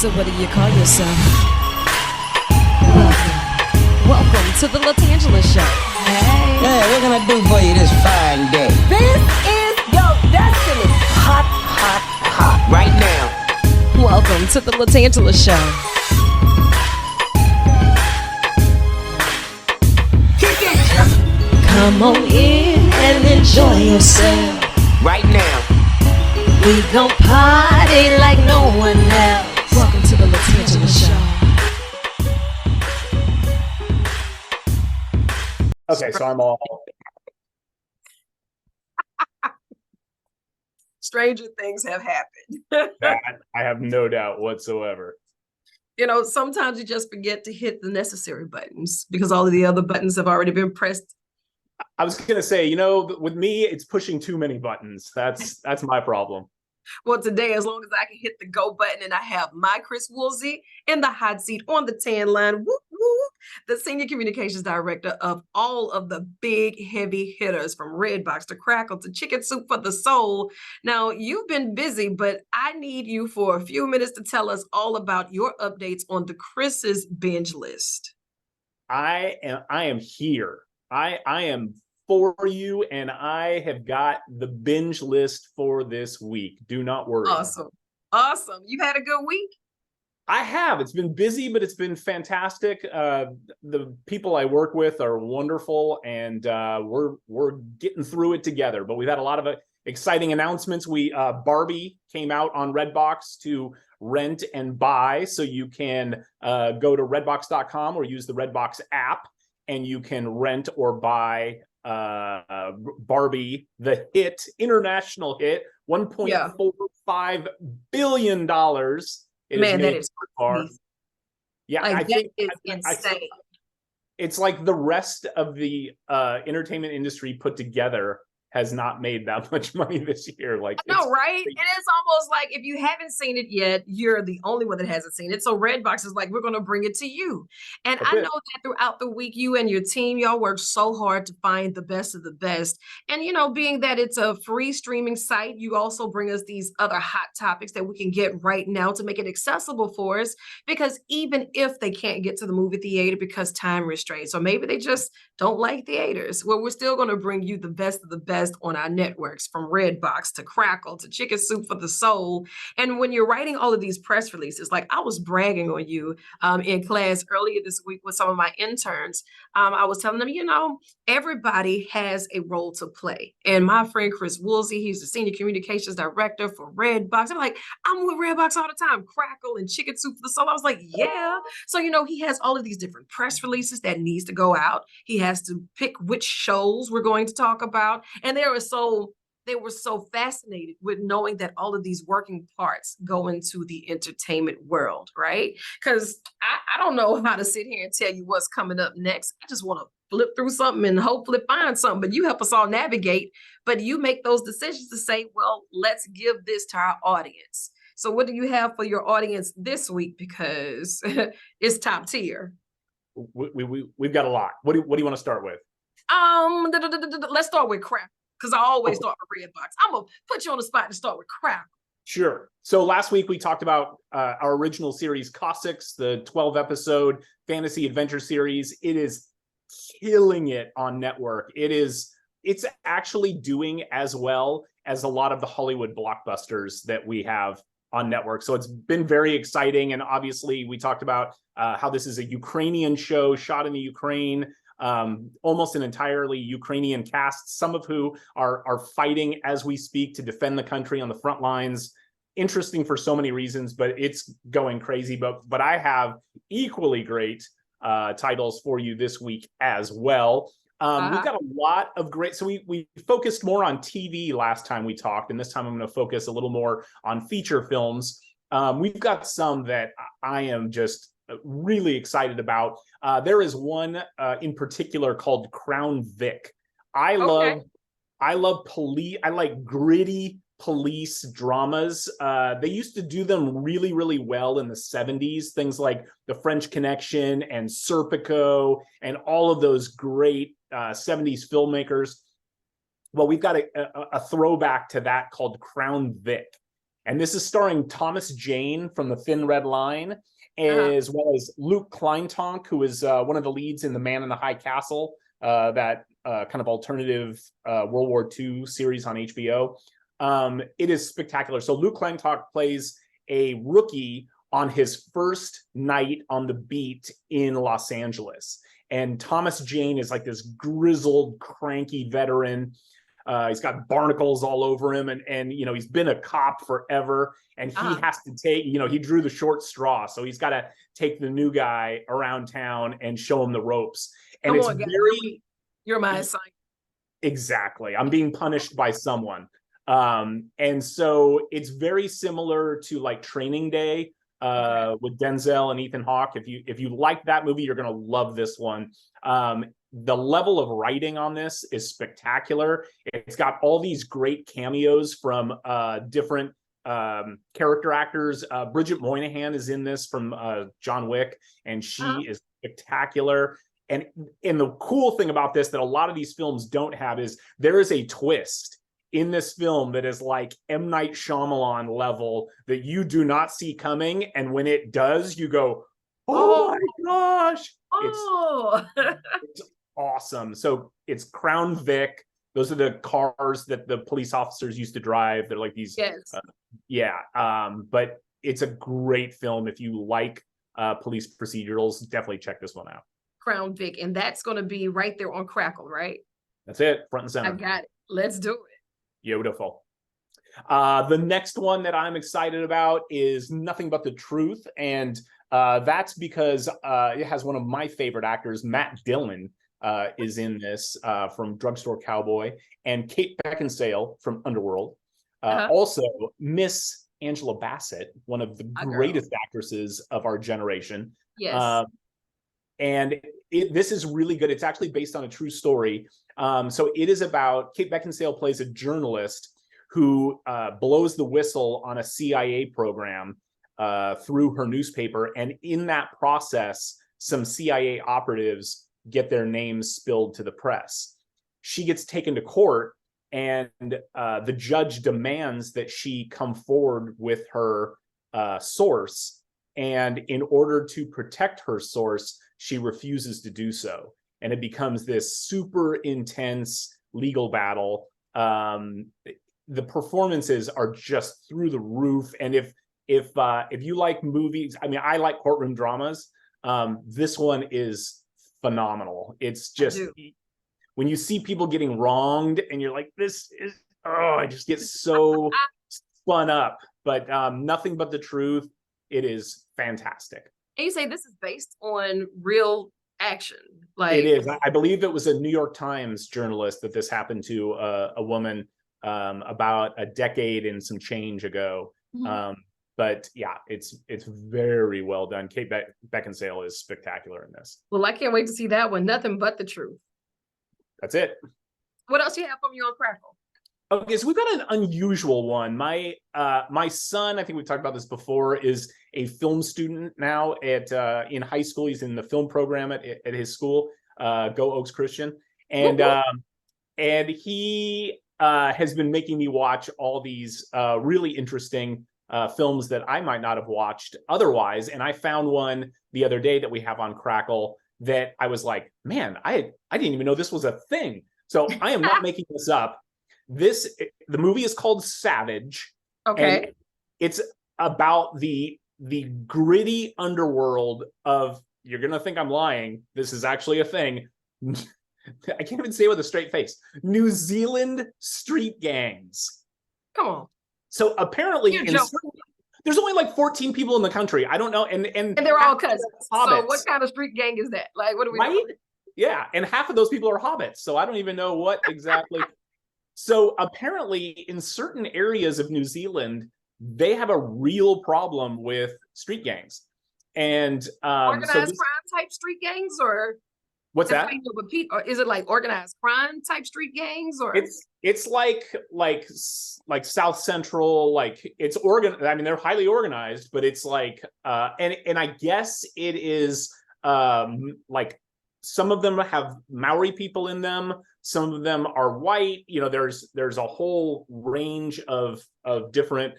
So what do you call yourself? Welcome to the LaTangela Show. Hey. Hey, what can I do for you this fine day? This is your destiny. Hot, hot, hot. Right now. Welcome to the LaTangela Show. Kick it. Come on in and enjoy yourself. Right now. We gon' party like no one else. Welcome to the LaTangela Show. Okay, so I'm all Stranger things have happened. that. I have no doubt whatsoever. You know, sometimes you just forget to hit the necessary buttons because all of the other buttons have already been pressed. I was gonna say, with me, it's pushing too many buttons. That's my problem. Well, today, as long as I can hit the go button and I have my Chris Woolsey in the hot seat on the tan line, whoop, whoop, the Senior Communications Director of all of the big heavy hitters from Redbox to Crackle to Chicken Soup for the Soul. Now, you've been busy, but I need you for a few minutes to tell us all about your updates on the Chris's binge list. I am here. I am for you, and I have got the binge list for this week. Do not worry. Awesome. Awesome. You had a good week? I have. It's been busy, but it's been fantastic. The people I work with are wonderful, and we're getting through it together. But we've had a lot of exciting announcements. Barbie came out on Redbox to rent and buy, so you can go to redbox.com or use the Redbox app, and you can rent or buy Barbie, the international hit, $1.45 billion. Man, that is crazy. Yeah, like, I think is insane. It's like the rest of the entertainment industry put together has not made that much money this year. Like, no, right? And it's almost like if you haven't seen it yet, you're the only one that hasn't seen it. So Redbox is like, we're going to bring it to you. And I know that throughout the week, you and your team, y'all worked so hard to find the best of the best. And, being that it's a free streaming site, you also bring us these other hot topics that we can get right now to make it accessible for us. Because even if they can't get to the movie theater because time restraints, or maybe they just don't like theaters, well, we're still going to bring you the best of the best on our networks, from Redbox to Crackle to Chicken Soup for the Soul. And when you're writing all of these press releases, like I was bragging on you in class earlier this week with some of my interns, I was telling them, everybody has a role to play. And my friend Chris Woolsey, he's the Senior Communications Director for Redbox. I'm like, I'm with Redbox all the time, Crackle and Chicken Soup for the Soul. I was like, yeah. So, he has all of these different press releases that needs to go out. He has to pick which shows we're going to talk about. And they were so fascinated with knowing that all of these working parts go into the entertainment world, right? Because I don't know how to sit here and tell you what's coming up next. I just want to flip through something and hopefully find something, but you help us all navigate, but you make those decisions to say, well, let's give this to our audience. So what do you have for your audience this week? Because it's top tier. We've got a lot. What do you want to start with? Let's start with Crackle, because I always start with Redbox. I'm gonna put you on the spot to start with Crackle. Sure. So last week we talked about our original series, Cossacks, the 12-episode fantasy adventure series. It is killing it on network. It's actually doing as well as a lot of the Hollywood blockbusters that we have on network. So it's been very exciting. And obviously we talked about how this is a Ukrainian show shot in the Ukraine. Almost an entirely Ukrainian cast, some of who are fighting as we speak to defend the country on the front lines. Interesting for so many reasons, but it's going crazy. But I have equally great titles for you this week as well. We've got a lot of great, so we focused more on TV last time we talked, and this time I'm going to focus a little more on feature films. We've got some that I am just really excited about. There is one in particular called Crown Vic. I love police. I like gritty police dramas. They used to do them really, really well in the 70s. Things like The French Connection and Serpico and all of those great 70s filmmakers. Well, we've got a throwback to that called Crown Vic. And this is starring Thomas Jane from The Thin Red Line, Uh-huh. as well as Luke Kleintonk, who is one of the leads in The Man in the High Castle, that kind of alternative World War II series on HBO. It is spectacular. So Luke Kleintonk plays a rookie on his first night on the beat in Los Angeles. And Thomas Jane is like this grizzled, cranky veteran. He's got barnacles all over him, and you know, he's been a cop forever, and he has to take, you know, he drew the short straw, so he's got to take the new guy around town and show him the ropes. And Come it's on, guys. very You're my assignment. exactly, I'm being punished by someone. And so it's very similar to like Training Day with Denzel and Ethan Hawke. If you like that movie, you're gonna love this one. The level of writing on this is spectacular. It's got all these great cameos from different character actors. Bridget Moynihan is in this from John Wick, and she is spectacular. And the cool thing about this that a lot of these films don't have is there is a twist in this film that is like M. Night Shyamalan level that you do not see coming. And when it does, you go, oh my gosh. It's awesome. So it's Crown Vic. Those are the cars that the police officers used to drive. They're like these. Yes. But it's a great film. If you like police procedurals, definitely check this one out. Crown Vic. And that's going to be right there on Crackle, right? That's it. Front and center. I got it. Let's do it. Beautiful. The next one that I'm excited about is Nothing But the Truth. And that's because it has one of my favorite actors, Matt Dillon, is in this from Drugstore Cowboy, and Kate Beckinsale from Underworld. Also, Miss Angela Bassett, one of the greatest actresses of our generation. Yes. And this is really good. It's actually based on a true story. So it is about, Kate Beckinsale plays a journalist who blows the whistle on a CIA program through her newspaper. And in that process, some CIA operatives get their names spilled to the press. She gets taken to court, and the judge demands that she come forward with her source. And in order to protect her source, she refuses to do so. And it becomes this super intense legal battle. The performances are just through the roof. And if you like movies, I mean, I like courtroom dramas. This one is phenomenal. It's just when you see people getting wronged, and you're like, this is, I just get so spun up. But Nothing But the Truth, it is fantastic. And you say this is based on real action. Like, it is. I believe it was a New York Times journalist that this happened to, a woman about a decade and some change ago. But yeah, it's very well done. Kate Beckinsale is spectacular in this. Well, I can't wait to see that one. Nothing But the Truth. That's it. What else do you have from you on Crackle? Okay, so we've got an unusual one. My son, I think we've talked about this before, is a film student now at in high school. He's in the film program at his school, Go Oaks Christian, and he has been making me watch all these really interesting films that I might not have watched otherwise. And I found one the other day that we have on Crackle that I was like, man, I didn't even know this was a thing. So I am not making this up. The movie is called Savage. Okay. And it's about the gritty underworld of, you're gonna think I'm lying, this is actually a thing. I can't even say it with a straight face. New Zealand street gangs. Come on. So apparently there's only like 14 people in the country. I don't know. And they're all cousins. Hobbits. So what kind of street gang is that? Like, what do we know? Yeah. And half of those people are hobbits. So I don't even know what exactly. So apparently in certain areas of New Zealand, they have a real problem with street gangs. And organized crime type street gangs, or what's that? Or is it like organized crime type street gangs, or it's like South Central, like it's organized. I mean, they're highly organized, but it's like and I guess it is like some of them have Maori people in them, Some of them are white. You know, there's a whole range of different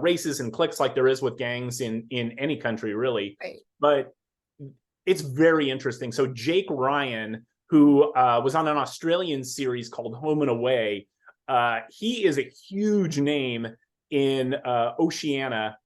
races and cliques, like there is with gangs in any country, really. Right. But it's very interesting. So Jake Ryan, who was on an Australian series called Home and Away, he is a huge name in Oceania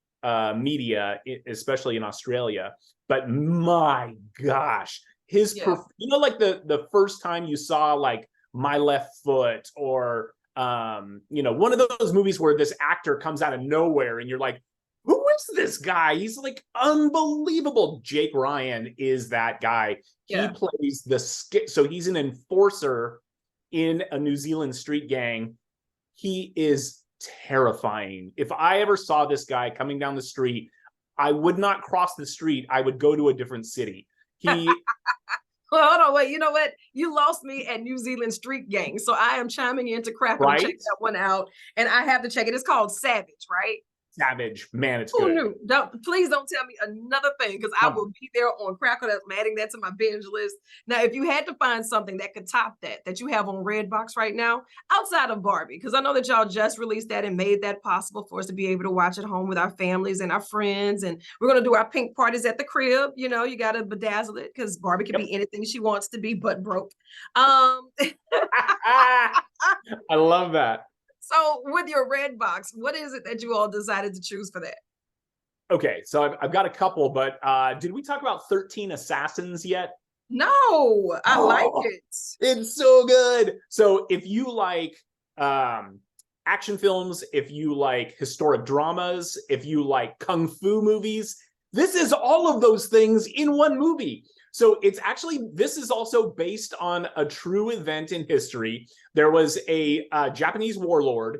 media, especially in Australia. But my gosh, his you know, like the first time you saw like My Left Foot, or you know, one of those movies where this actor comes out of nowhere and you're like, who is this guy? He's like unbelievable. Jake Ryan is that guy. He plays so he's an enforcer in a New Zealand street gang. He is terrifying. If I ever saw this guy coming down the street, I would not cross the street. I would go to a different city. He Well, hold on, wait. You know what? You lost me at New Zealand Street Gang. So I am chiming in to crap and check that one out. And I have to check it. It's called Savage, right? Savage, man, it's Who good. knew? Please don't tell me another thing, because I will be there on Crackle. I'm adding that to my binge list. Now, if you had to find something that could top that you have on Redbox right now, outside of Barbie, because I know that y'all just released that and made that possible for us to be able to watch at home with our families and our friends, and we're going to do our pink parties at the crib. You know, you got to bedazzle it, because Barbie can be anything she wants to be, but broke. I love that. So with your Redbox, what is it that you all decided to choose for that? Okay, so I've got a couple, but did we talk about 13 Assassins yet? No, I like it. It's so good. So if you like action films, if you like historic dramas, if you like kung fu movies, this is all of those things in one movie. So this is also based on a true event in history. There was a Japanese warlord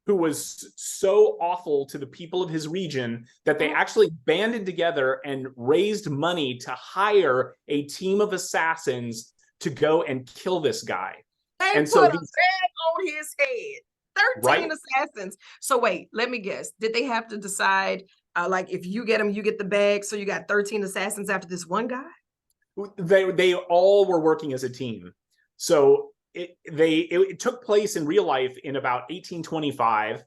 who was so awful to the people of his region that they actually banded together and raised money to hire a team of assassins to go and kill this guy. They put a bag on his head. 13 assassins. So wait, let me guess. Did they have to decide, like, if you get them, you get the bag, so you got 13 assassins after this one guy? They all were working as a team. So it took place in real life in about 1825,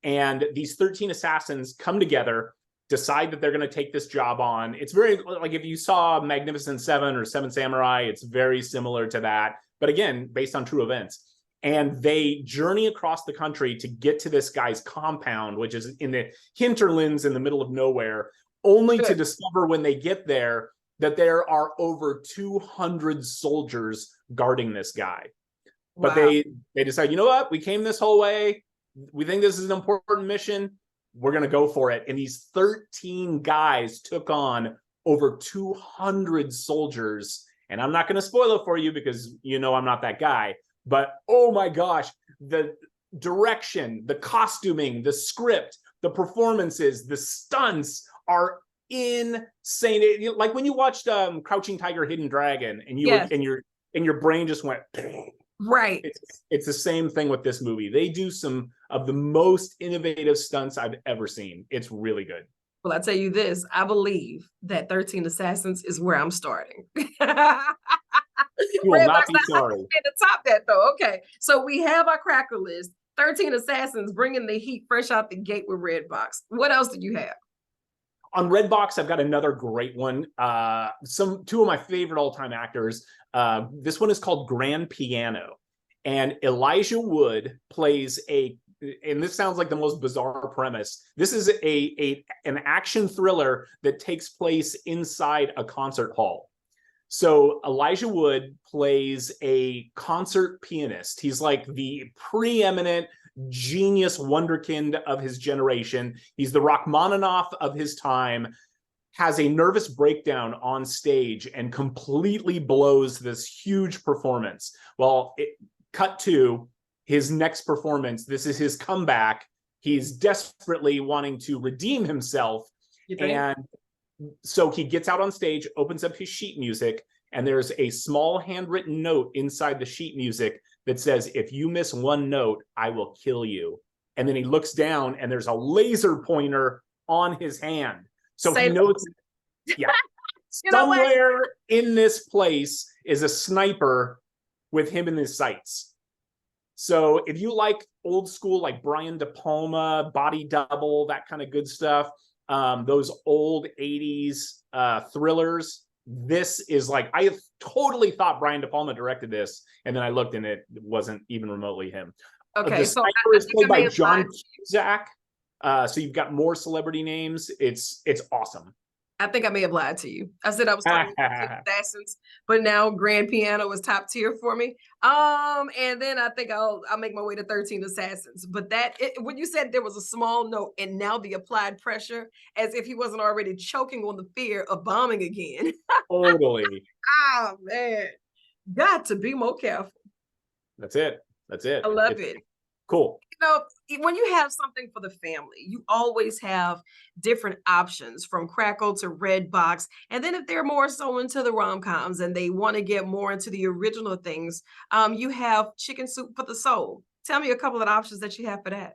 and these 13 assassins come together, decide that they're going to take this job on. It's very like if you saw Magnificent Seven or Seven Samurai, it's very similar to that, but again, based on true events. And they journey across the country to get to this guy's compound, which is in the hinterlands in the middle of nowhere, only to discover when they get there that there are over 200 soldiers guarding this guy. But they decide, you know what? We came this whole way. We think this is an important mission. We're going to go for it. And these 13 guys took on over 200 soldiers. And I'm not going to spoil it for you because you know I'm not that guy. But oh my gosh, the direction, the costuming, the script, the performances, the stunts are insane. Like when you watched Crouching Tiger, Hidden Dragon, and your brain just went right. It's the same thing with this movie. They do some of the most innovative stunts I've ever seen. It's really good. Well, I tell you this, I believe that 13 Assassins is where I'm starting. You will not be sorry. To top that though. Okay, so we have our cracker list. 13 Assassins bringing the heat fresh out the gate with Redbox. What else did you have? On Redbox, I've got another great one. Two of my favorite all-time actors. This one is called Grand Piano, and Elijah Wood plays and this sounds like the most bizarre premise. This is an action thriller that takes place inside a concert hall. So Elijah Wood plays a concert pianist. He's like the preeminent genius wonderkind of his generation. He's the Rachmaninoff of his time, has a nervous breakdown on stage and completely blows this huge performance. Well, cut to his next performance. This is his comeback. He's desperately wanting to redeem himself. And so he gets out on stage, opens up his sheet music, and there's a small handwritten note inside the sheet music that says, if you miss one note, I will kill you. And then he looks down and there's a laser pointer on his hand. So he knows, somewhere in this place is a sniper with him in his sights. So if you like old school, like Brian De Palma, Body Double, that kind of good stuff, those old 80s thrillers, this is like, I totally thought Brian De Palma directed this, and then I looked and it wasn't even remotely him. Okay, The so sniper is played by John applied. Cusack. So you've got more celebrity names. It's awesome. I think I may have lied to you. I said I was talking about Assassins, but now Grand Piano is top tier for me. And then I think I'll make my way to 13 Assassins. But when you said there was a small note and now the applied pressure, as if he wasn't already choking on the fear of bombing again. Totally. Oh man, got to be more careful. That's it. I love it. Cool. You know, when you have something for the family, you always have different options from Crackle to Redbox. And then if they're more so into the rom-coms and they want to get more into the original things, you have Chicken Soup for the Soul. Tell me a couple of options that you have for that.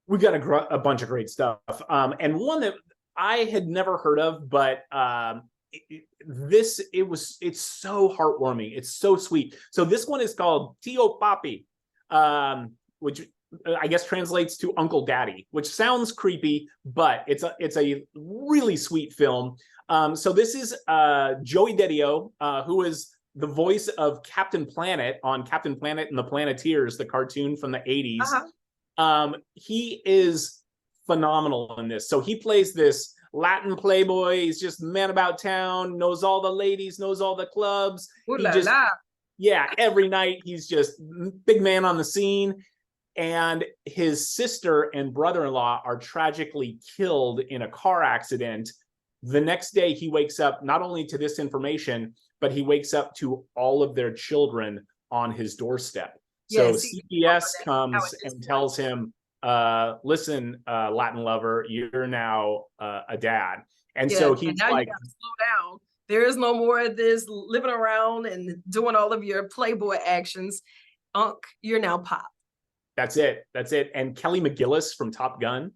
We got a bunch of great stuff. And one that I had never heard of, but it's so heartwarming. It's so sweet. So this one is called Tio Papi, which I guess translates to Uncle Daddy, which sounds creepy, but it's a really sweet film. So this is Joey Didio, who is the voice of Captain Planet on Captain Planet and the Planeteers, the cartoon from the 80s. He is phenomenal in this. So he plays this Latin playboy. He's just man about town, knows all the ladies, knows all the clubs. Yeah, every night he's just big man on the scene. And his sister and brother-in-law are tragically killed in a car accident. The next day, he wakes up not only to this information, but he wakes up to all of their children on his doorstep. So CPS comes and tells him, listen, Latin lover, you're now a dad. And so he's like, you gotta slow down. There is no more of this living around and doing all of your Playboy actions. You're now Pop. That's it. And Kelly McGillis from Top Gun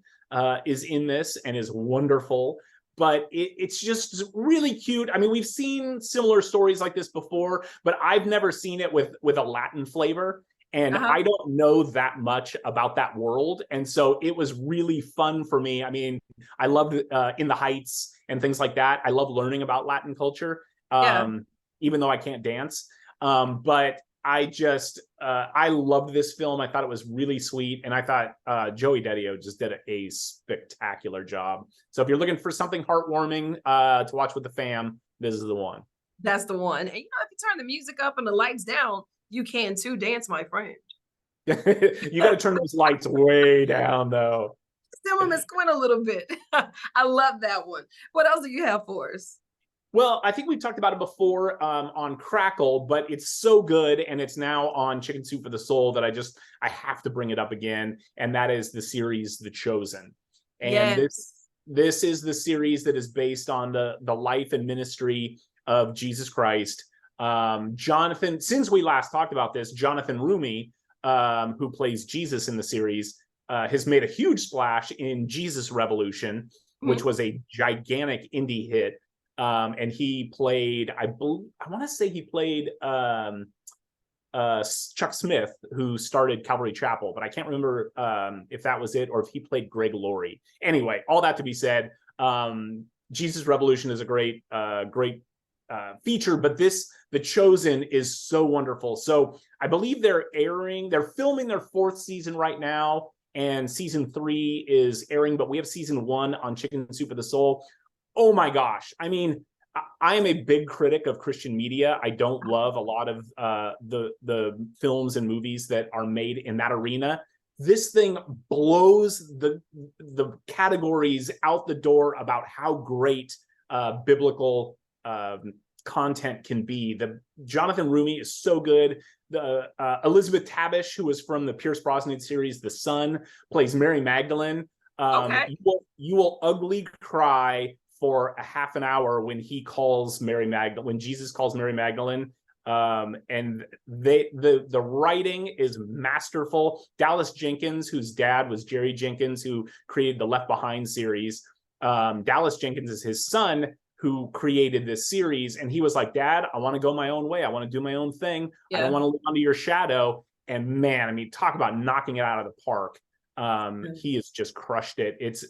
is in this and is wonderful. But it's just really cute. I mean, we've seen similar stories like this before, but I've never seen it with a Latin flavor. And I don't know that much about that world. And so it was really fun for me. I mean, I loved In the Heights and things like that. I love learning about Latin culture, even though I can't dance. But I loved this film. I thought it was really sweet. And I thought Joey Didio just did a spectacular job. So if you're looking for something heartwarming to watch with the fam, this is the one. That's the one. And if you turn the music up and the lights down, you can too dance, my friend. You got to turn those lights way down, though. Still Miss Quinn a little bit. I love that one. What else do you have for us? Well, I think we talked about it before on Crackle, but it's so good, and it's now on Chicken Soup for the Soul that I have to bring it up again, and that is the series The Chosen. And this is the series that is based on the life and ministry of Jesus Christ. Jonathan, since we last talked about this, Jonathan Rumi, who plays Jesus in the series, has made a huge splash in Jesus Revolution, which was a gigantic indie hit. And he played, I want to say he played Chuck Smith, who started Calvary Chapel, but I can't remember if that was it or if he played Greg Laurie. Anyway, all that to be said, Jesus Revolution is a great feature, but The Chosen is so wonderful. So I believe they're filming their 4th season right now, and season 3 is airing, but we have season 1 on Chicken Soup for the Soul. Oh my gosh. I mean, I am a big critic of Christian media. I don't love a lot of the films and movies that are made in that arena. This thing blows the categories out the door about how great biblical content can be. The Jonathan Rumi is so good. The Elizabeth Tabish, who is from the Pierce Brosnan series The Son, plays Mary Magdalene. You will ugly cry for a half an hour when he calls when Jesus calls Mary Magdalene. And the writing is masterful. Dallas Jenkins, whose dad was Jerry Jenkins, who created the Left Behind series. Dallas Jenkins is his son. who created this series, and he was like, Dad, I want to go my own way. I want to do my own thing. I don't want to live under your shadow. And man, I mean, talk about knocking it out of the park. He has just crushed it. It's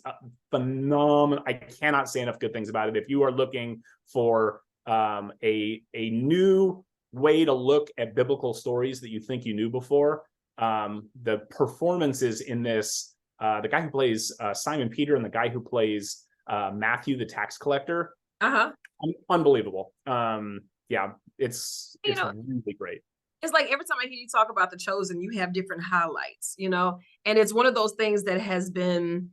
phenomenal. I cannot say enough good things about it. If you are looking for a new way to look at biblical stories that you think you knew before, the performances in this, the guy who plays Simon Peter and the guy who plays Matthew the tax collector, unbelievable. Yeah, it's really great. It's like every time I hear you talk about The Chosen, you have different highlights, and it's one of those things that has been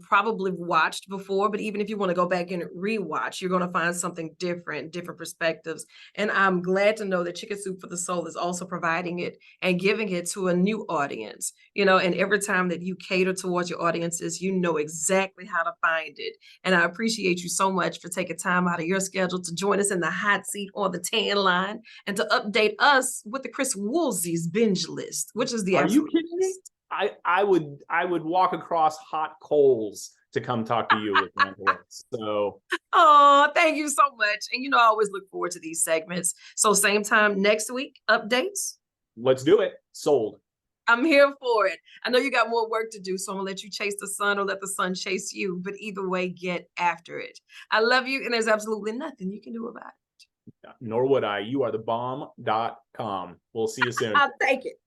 probably watched before, but even if you want to go back and rewatch, you're going to find something different perspectives. And I'm glad to know that Chicken Soup for the Soul is also providing it and giving it to a new audience, and every time that you cater towards your audiences, you know exactly how to find it. And I appreciate you so much for taking time out of your schedule to join us in the hot seat on the tan line and to update us with the Chris Woolsey's binge list, which is the Are you kidding me? I would walk across hot coals to come talk to you with Angela. So, oh, thank you so much. And I always look forward to these segments. So same time next week, updates. Let's do it. Sold. I'm here for it. I know you got more work to do, so I'm gonna let you chase the sun or let the sun chase you. But either way, get after it. I love you, and there's absolutely nothing you can do about it. Nor would I. You are the bomb.com. We'll see you soon. I'll take it.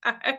All right.